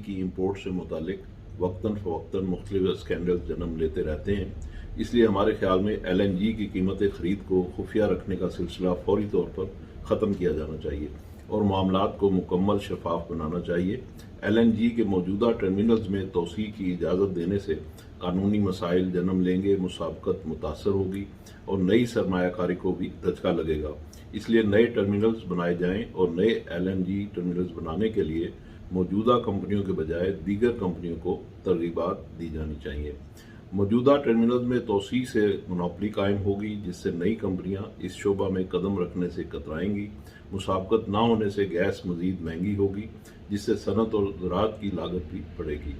की इम्पोर्ट से मुतालिक वक्तन फ़वक्तन मुख्तलिफ स्कैंडल जन्म लेते रहते हैं। इसलिए हमारे ख्याल में LNG की कीमत ख़रीद को खुफिया रखने का सिलसिला फौरी तौर पर ख़त्म किया जाना चाहिए और मामलात को मुकम्मल शफाफ बनाना चाहिए। LNG के मौजूदा टर्मिनल्स में तोसी की इजाज़त देने से कानूनी मसाइल जन्म लेंगे, मुसाबकत मुतासर होगी और नई सरमायाकारी को भी धचका लगेगा। इसलिए नए टर्मिनल्स बनाए जाएं और नए LNG टर्मिनल्स बनाने के लिए मौजूदा कंपनियों के बजाय दीगर कंपनियों को तरगीबात दी जानी चाहिए। मौजूदा टर्मिनल्स में तोसी से मोनोपली कायम होगी, जिससे नई कंपनियां इस शोबा में कदम रखने से कतराएंगी। मुसाबकत ना होने से गैस मजीद महंगी होगी, जिससे सनत और ज़राअत की लागत भी बढ़ेगी।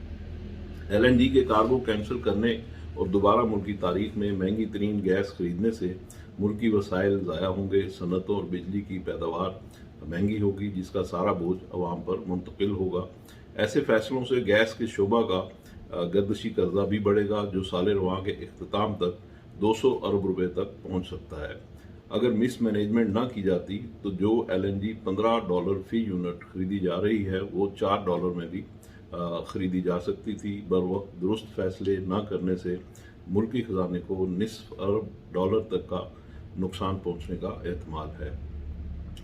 LNG के कार्गो कैंसिल करने और दोबारा मुल्क की तारीख में महंगी तरीन गैस खरीदने से मुल्क की वसाइल ज़ाया होंगे, सनतों और बिजली की पैदावार महंगी होगी, जिसका सारा बोझ अवाम पर मुंतकिल होगा। ऐसे फैसलों से गैस के शोबा का गर्दशी कर्जा भी बढ़ेगा, जो साल रवां के इख्तिताम तक 200 अरब रुपए तक पहुंच सकता है। अगर मिस मैनेजमेंट ना की जाती तो जो LNG $15 फी यूनिट खरीदी जा रही है वो $4 में भी खरीदी जा सकती थी। बर वक्त दुरुस्त फैसले ना करने से मुल्की खजाने को निस्फ अरब डॉलर तक का नुकसान पहुंचने का एहतमाल है।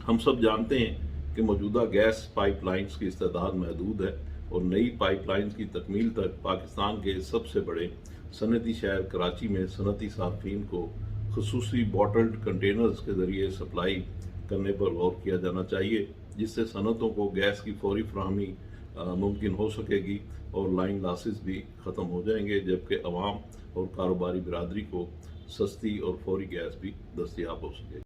हम सब जानते हैं कि मौजूदा गैस पाइपलाइंस की इस्तेदाद महदूद है और नई पाइपलाइंस की तकमील तक पाकिस्तान के सबसे बड़े सनती शहर कराची में सनती सार्फिन को खुसूसी बॉटल्ड कंटेनर्स के ज़रिए सप्लाई करने पर गौर किया जाना चाहिए, जिससे सनतों को गैस की फौरी फराहमी मुमकिन हो सकेगी और लाइन लॉसेस भी ख़त्म हो जाएंगे, जबकि अवाम और कारोबारी बिरादरी को सस्ती और फौरी गैस भी दस्तयाब हो सकेगी।